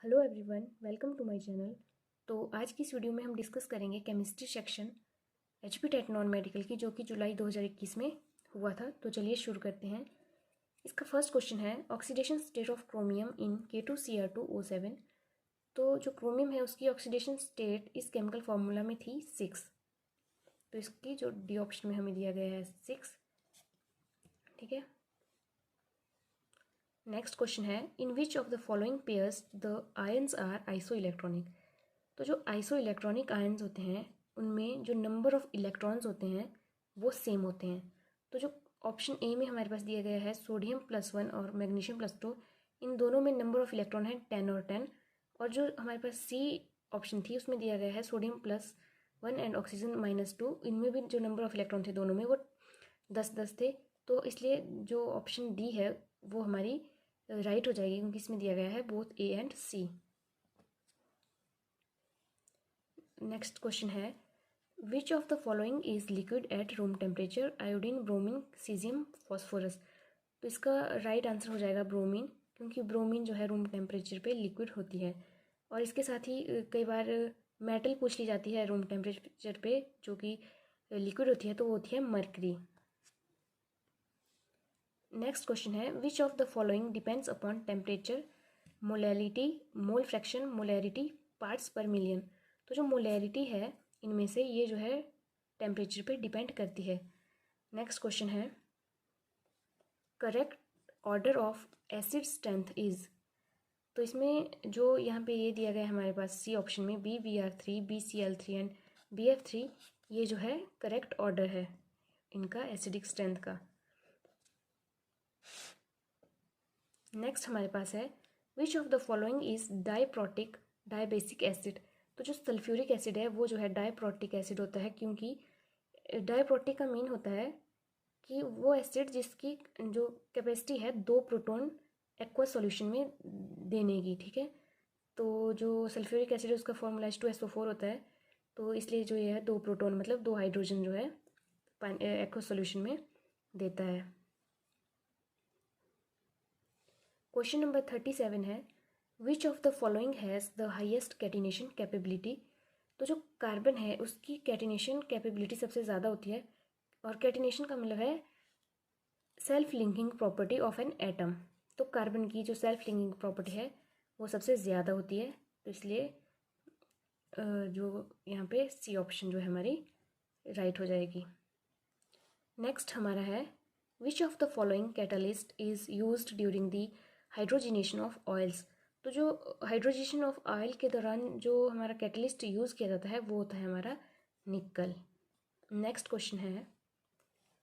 Hello everyone, welcome to my channel. तो आज की इस वीडियो में हम डिस्कस करेंगे chemistry section HP TET non medical की, जो कि जुलाई 2021 में हुआ था। तो चलिए शुरू करते हैं। इसका फर्स्ट क्वेश्चन है oxidation state of chromium in K2Cr2O7। तो जो क्रोमियम है उसकी ऑक्सीडेशन स्टेट इस केमिकल फार्मूला में थी 6। तो इसकी जो डी ऑप्शन में हमें दिया गया है 6। ठीक है। नेक्स्ट क्वेश्चन है in which of the following pairs the ions are isoelectronic. तो जो आइसो इलेक्ट्रॉनिक आयंस होते हैं उनमें जो नंबर ऑफ इलेक्ट्रॉन्स होते हैं वो सेम होते हैं। तो जो ऑप्शन ए में हमारे पास दिया गया है सोडियम +1 और मैग्नीशियम +2, इन दोनों में नंबर ऑफ इलेक्ट्रॉन है 10 और 10। और जो हमारे पास सी ऑप्शन थी उसमें दिया गया है सोडियम +1 एंड ऑक्सीजन -2, इनमें भी जो नंबर ऑफ इलेक्ट्रॉन थे दोनों में वो 10-10 थे। तो इसलिए जो ऑप्शन डी है वो हमारी राइट हो जाएगी, क्योंकि इसमें दिया गया है both A and C. Next question है which of the following is liquid at room temperature, iodine, bromine, caesium, phosphorus. तो इसका राइट आंसर हो जाएगा ब्रोमीन, क्योंकि ब्रोमीन जो है रूम टेम्परेचर पे लिक्विड होती है। और इसके साथ ही कई बार मेटल पूछ ली जाती है रूम टेम्परेचर पे जो कि लिक्विड होती है, तो वो होती है मरकरी। नेक्स्ट क्वेश्चन है which of the following depends upon temperature, molality, mole fraction, molarity, parts पर मिलियन। तो जो मोलैरिटी है इनमें से ये जो है टेम्परेचर पे डिपेंड करती है। नेक्स्ट क्वेश्चन है correct order of acid strength is. तो इसमें जो यहाँ पे ये दिया गया है हमारे पास सी ऑप्शन में BBr3, BCl3 एंड BF3, ये जो है करेक्ट ऑर्डर है इनका एसिडिक स्ट्रेंथ का। नेक्स्ट हमारे पास है which of the following is diprotic dibasic acid. तो जो सल्फ्यूरिक एसिड है वो जो है डाइप्रोटिक एसिड होता है, क्योंकि डाइप्रोटिक का मीन होता है कि वो एसिड जिसकी जो कैपेसिटी है 2 प्रोटॉन एक्वा सॉल्यूशन में देने की। ठीक है। तो जो सल्फ्यूरिक एसिड है उसका फॉर्मूला H2SO4 होता है, तो इसलिए जो ये है 2 प्रोटॉन मतलब 2 हाइड्रोजन जो है एक्वा सॉल्यूशन में देता है। क्वेश्चन नंबर 37 है which of the following has the highest catenation capability. तो जो कार्बन है उसकी कैटिनेशन कैपेबिलिटी सबसे ज़्यादा होती है, और कैटिनेशन का मतलब है self linking property of an atom. तो कार्बन की जो सेल्फ लिंकिंग प्रॉपर्टी है वो सबसे ज़्यादा होती है, तो इसलिए जो यहाँ पे सी ऑप्शन जो है हमारी राइट हो जाएगी। नेक्स्ट हमारा है which of the following catalyst is used during the hydrogenation of oils. तो जो हाइड्रोजिनेशन ऑफ ऑयल के दौरान जो हमारा कैटलिस्ट यूज़ किया जाता है वो होता है हमारा निकल। नेक्स्ट क्वेश्चन है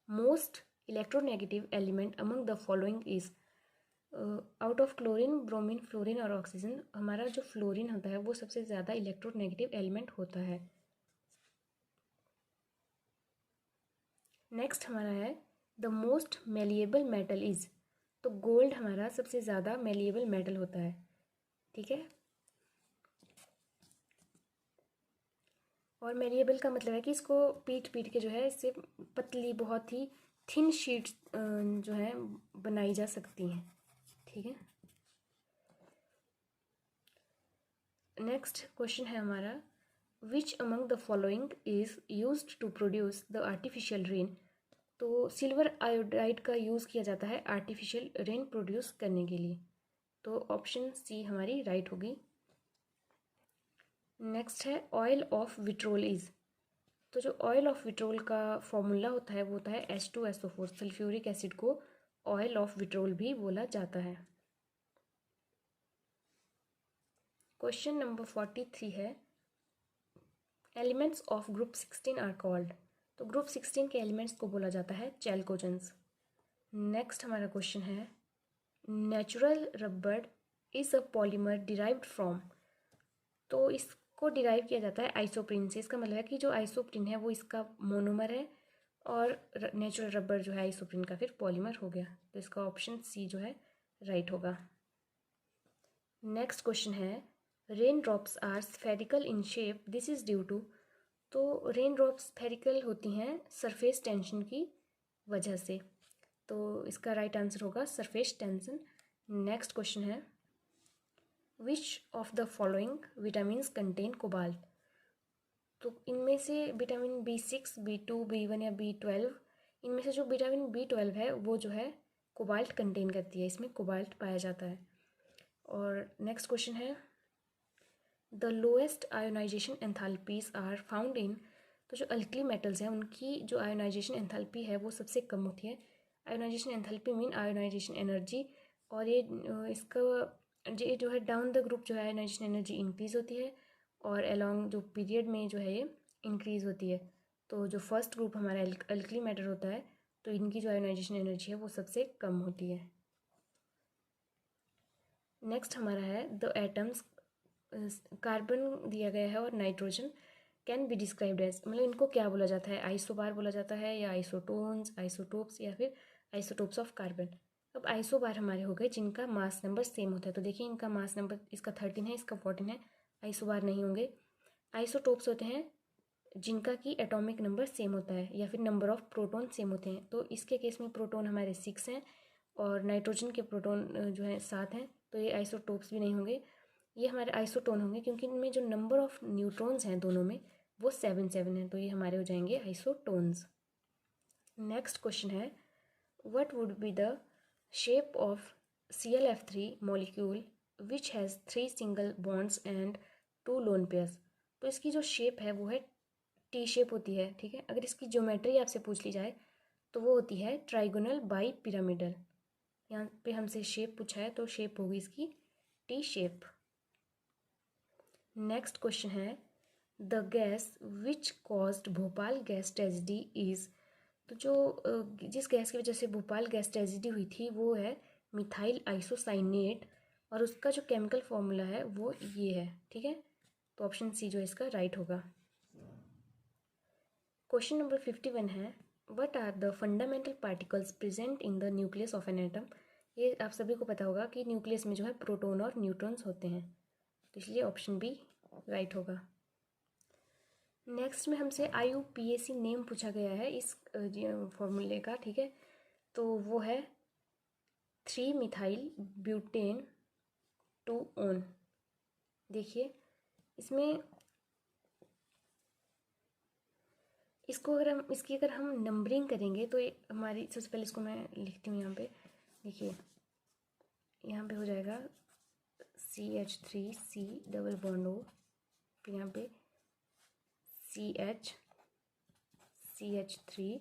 most electronegative element among the following is. Out of chlorine, bromine, fluorine और ऑक्सीजन, हमारा जो फ्लोरीन होता है वो सबसे ज़्यादा इलेक्ट्रोनेगेटिव एलिमेंट होता है। नेक्स्ट हमारा है the most malleable metal is. तो गोल्ड हमारा सबसे ज़्यादा मेलिएबल मेटल होता है। ठीक है। और मेलिएबल का मतलब है कि इसको पीट पीट के जो है इससे पतली बहुत ही थिन शीट्स जो है बनाई जा सकती हैं। ठीक है। नेक्स्ट क्वेश्चन है हमारा which among the following is used to produce the artificial rain. तो सिल्वर आयोडाइड का यूज़ किया जाता है आर्टिफिशियल रेन प्रोड्यूस करने के लिए, तो ऑप्शन सी हमारी राइट होगी। नेक्स्ट है ऑयल ऑफ विट्रोल इज। तो जो ऑयल ऑफ विट्रोल का फॉर्मूला होता है वो होता है H2SO4। सल्फ्यूरिक एसिड को ऑयल ऑफ विट्रोल भी बोला जाता है। क्वेश्चन नंबर 43 है elements of group 16 are called. तो ग्रुप 16 के एलिमेंट्स को बोला जाता है चैल्कोजेंस। नेक्स्ट हमारा क्वेश्चन है natural rubber is a polymer derived from. तो इसको डिराइव किया जाता है आइसोप्रीन से। इसका मतलब है कि जो आइसोप्रीन है वो इसका मोनोमर है, और नेचुरल रबर जो है आइसोप्रीन का फिर पॉलीमर हो गया, तो इसका ऑप्शन सी जो है राइट होगा। नेक्स्ट क्वेश्चन है raindrops are spherical in shape, this is due to. तो रेन ड्रॉप्स स्फेरिकल होती हैं सरफेस टेंशन की वजह से, तो इसका राइट आंसर होगा सरफेस टेंशन। नेक्स्ट क्वेश्चन है which of the following vitamins contain cobalt. तो इनमें से विटामिन B6, B2, B1 या B12, इनमें से जो विटामिन B12 है वो जो है कोबाल्ट कंटेन करती है, इसमें कोबाल्ट पाया जाता है। और नेक्स्ट क्वेश्चन है the lowest ionisation enthalpies are found in. तो जो अल्कली मेटल्स हैं उनकी जो आयोनाइजेशन एंथैल्पी है वो सबसे कम होती है। Ionisation enthalpy mean ionisation energy, और ये जो है डाउन द ग्रुप जो है आयोनाइजेशन एनर्जी इंक्रीज होती है, और अलॉन्ग जो पीरियड में जो है ये इंक्रीज होती है। तो जो फर्स्ट ग्रुप हमारा अल्कली मेटल होता है तो इनकी जो आयोनाइजेशन एनर्जी है वो सबसे कम होती है। नेक्स्ट हमारा है द एटम्स। कार्बन दिया गया है और nitrogen can be described as, मतलब इनको क्या बोला जाता है, आइसोबार बोला जाता है या आइसोटोन्स, आइसोटोप्स या फिर आइसोटोप्स ऑफ कार्बन। अब आइसोबार हमारे हो गए जिनका मास नंबर सेम होता है। तो देखिए इनका मास नंबर, इसका 13 है, इसका 14 है, आइसोबार नहीं होंगे। आइसोटोप्स होते हैं जिनका कि एटॉमिक नंबर सेम होता है या फिर नंबर ऑफ प्रोटॉन सेम होते हैं। तो इसके केस में प्रोटॉन हमारे 6 हैं और नाइट्रोजन के प्रोटॉन जो है 7 हैं, तो ये आइसोटोप्स भी नहीं होंगे, ये हमारे आइसोटोन होंगे क्योंकि इनमें जो नंबर ऑफ न्यूट्रॉन्स हैं दोनों में वो 7 हैं, तो ये हमारे हो जाएंगे आइसोटोन्स। नेक्स्ट क्वेश्चन है what would be the shape of ClF3 molecule which has 3 single bonds and 2 lone pairs. तो इसकी जो शेप है वो है टी शेप होती है, ठीक है। अगर इसकी ज्योमेट्री आपसे पूछ ली जाए तो वो होती है ट्राइगोनल बाई पिरामिडल। यहाँ पे हमसे शेप पूछा है तो शेप होगी इसकी टी शेप। नेक्स्ट क्वेश्चन है the gas which caused Bhopal gas tragedy is. तो जो जिस गैस की वजह से भोपाल गैस ट्रेजिडी हुई थी वो है मिथाइल आइसोसाइनेट, और उसका जो केमिकल फॉर्मूला है वो ये है, ठीक है। तो ऑप्शन सी जो है इसका राइट होगा। क्वेश्चन नंबर 51 है what are the fundamental particles present in the nucleus of an atom. ये आप सभी को पता होगा कि न्यूक्लियस में जो है प्रोटॉन और न्यूट्रॉन्स होते हैं, तो इसलिए ऑप्शन बी राइट होगा। नेक्स्ट में हमसे IUPAC नेम पूछा गया है इस फॉर्मूले का, ठीक है। तो वो है 3 मिथाइल ब्यूटेन 2 ऑन। देखिए इसमें इसको अगर हम नंबरिंग करेंगे तो हमारी सबसे पहले इसको मैं लिखती हूँ यहाँ पे। देखिए यहाँ पे हो जाएगा CH3C डबल बॉन्ड O, फिर यहाँ पे CH3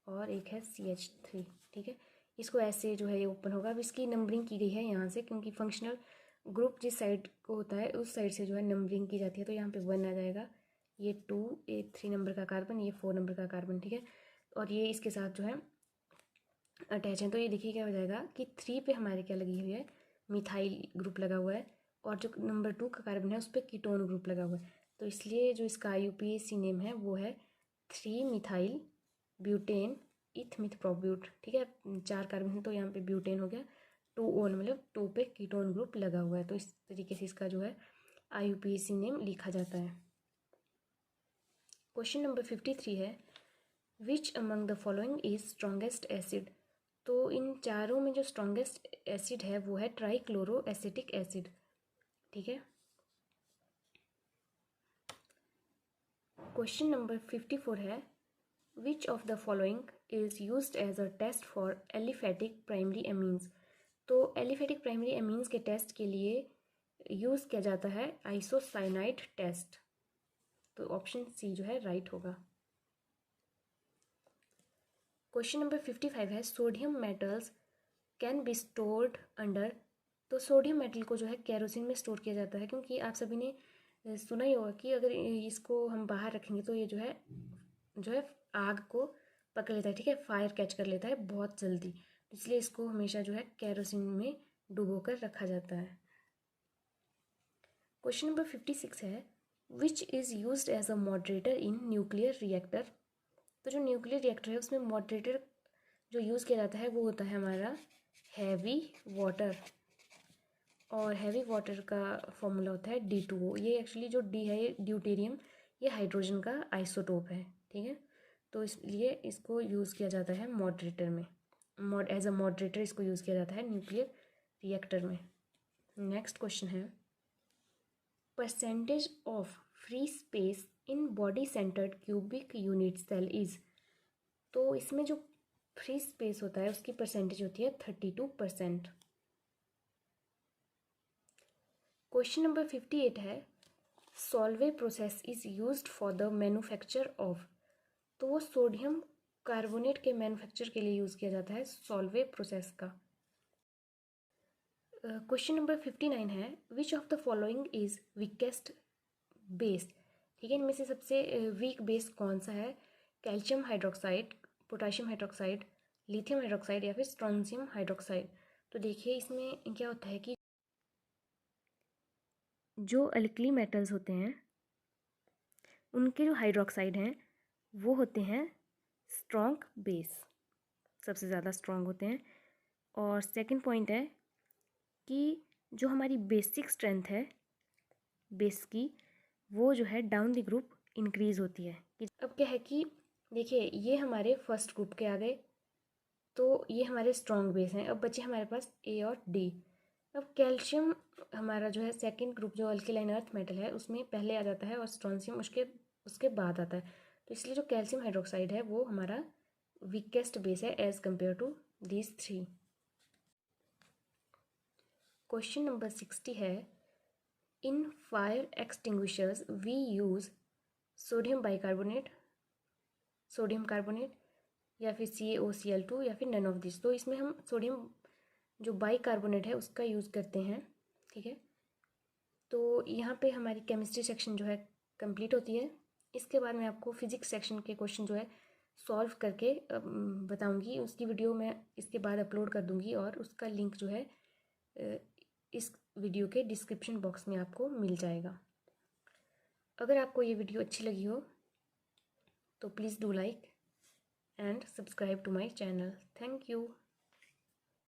और एक है CH3, ठीक है। इसको ऐसे जो है ये ओपन होगा। अब इसकी नंबरिंग की गई है यहाँ से क्योंकि फंक्शनल ग्रुप जिस साइड को होता है उस साइड से जो है नंबरिंग की जाती है। तो यहाँ पे 1 आ जाएगा, ये 2, ये 3 नंबर का कार्बन, ये 4 नंबर का कार्बन, ठीक है। और ये इसके साथ जो है अटैच है। तो ये देखिए क्या हो जाएगा कि 3 पे हमारे क्या लगी हुई है, मिथाइल ग्रुप लगा हुआ है, और जो नंबर 2 का कार्बन है उस पर कीटोन ग्रुप लगा हुआ है। तो इसलिए जो इसका IUPAC नेम है वो है 3 मिथाइल ब्यूटेन इथमिथ प्रोब्यूट, ठीक है। 4 कार्बन है तो यहाँ पे ब्यूटेन हो गया, 2 ओन मतलब 2 पे कीटोन ग्रुप लगा हुआ है। तो इस तरीके से इसका जो है IUPAC नेम लिखा जाता है। क्वेश्चन नंबर 53 है विच among the following is strongest acid. तो इन चारों में जो स्ट्रॉन्गेस्ट एसिड है वो है ट्राइक्लोरो एसिटिक एसिड, ठीक है। क्वेश्चन नंबर 54 है which of the following is used as a test for aliphatic primary amines. तो एलिफेटिक प्राइमरी एमीन्स के टेस्ट के लिए यूज़ किया जाता है आइसोसाइनाइड टेस्ट। तो ऑप्शन सी जो है राइट होगा। क्वेश्चन नंबर 55 है sodium metals can be stored under. तो सोडियम मेटल को जो है केरोसिन में स्टोर किया जाता है क्योंकि आप सभी ने सुना ही होगा कि अगर इसको हम बाहर रखेंगे तो ये जो है आग को पकड़ लेता है, ठीक है, फायर कैच कर लेता है बहुत जल्दी, इसलिए इसको हमेशा जो है केरोसिन में डुबो कर रखा जाता है। क्वेश्चन नंबर 56 है which is used as a moderator in nuclear reactor. तो जो न्यूक्लियर रिएक्टर है उसमें मॉडरेटर जो यूज़ किया जाता है वो होता है हमारा हैवी वाटर, और हैवी वाटर का फॉर्मूला होता है D2O। ये एक्चुअली जो D है ये ड्यूटेरियम, ये हाइड्रोजन का आइसोटोप है, ठीक है। तो इसलिए इसको यूज़ किया जाता है मॉडरेटर में, एज अ मॉडरेटर इसको यूज़ किया जाता है न्यूक्लियर रिएक्टर में। नेक्स्ट क्वेश्चन है percentage of free space in body centred cubic unit cell is. तो इसमें जो फ्री स्पेस होता है उसकी परसेंटेज होती है 32%। क्वेश्चन नंबर 58 है Solvay process is used for the manufacture of. तो वो सोडियम कार्बोनेट के मैन्युफैक्चर के लिए यूज़ किया जाता है सॉल्वे प्रोसेस का। क्वेश्चन नंबर 59 है which of the following is weakest base. ठीक है, इनमें से सबसे वीक बेस कौन सा है? Calcium hydroxide, potassium hydroxide, lithium hydroxide या फिर स्ट्रोंशियम हाइड्रोक्साइड। तो देखिए इसमें क्या होता है कि जो अल्कली मेटल्स होते हैं उनके जो हाइड्रोक्साइड हैं वो होते हैं स्ट्रॉन्ग बेस, सबसे ज़्यादा स्ट्रॉन्ग होते हैं। और सेकंड पॉइंट है कि जो हमारी बेसिक स्ट्रेंथ है बेस की वो जो है डाउन द ग्रुप इंक्रीज़ होती है। अब क्या है कि देखिए ये हमारे फर्स्ट ग्रुप के आ गए, तो ये हमारे स्ट्रॉन्ग बेस हैं। अब बचे हमारे पास ए और डी। अब कैल्शियम हमारा जो है सेकंड ग्रुप जो अल्केलाइन अर्थ मेटल है उसमें पहले आ जाता है और स्ट्रोंशियम उसके बाद आता है। तो इसलिए जो कैल्शियम हाइड्रोक्साइड है वो हमारा वीकेस्ट बेस है as compare to these three. Question number 60 है in fire extinguishers we use sodium bicarbonate, sodium carbonate या फिर CaOCl2 या फिर नन ऑफ दिस। तो इसमें हम सोडियम जो बाइकार्बोनेट है उसका यूज़ करते हैं। ठीक है, तो यहाँ पे हमारी केमिस्ट्री सेक्शन जो है कंप्लीट होती है। इसके बाद मैं आपको फिजिक्स सेक्शन के क्वेश्चन जो है सॉल्व करके बताऊंगी। उसकी वीडियो मैं इसके बाद अपलोड कर दूंगी और उसका लिंक जो है इस वीडियो के डिस्क्रिप्शन बॉक्स में आपको मिल जाएगा। अगर आपको ये वीडियो अच्छी लगी हो तो please do like and subscribe to my channel. Thank you.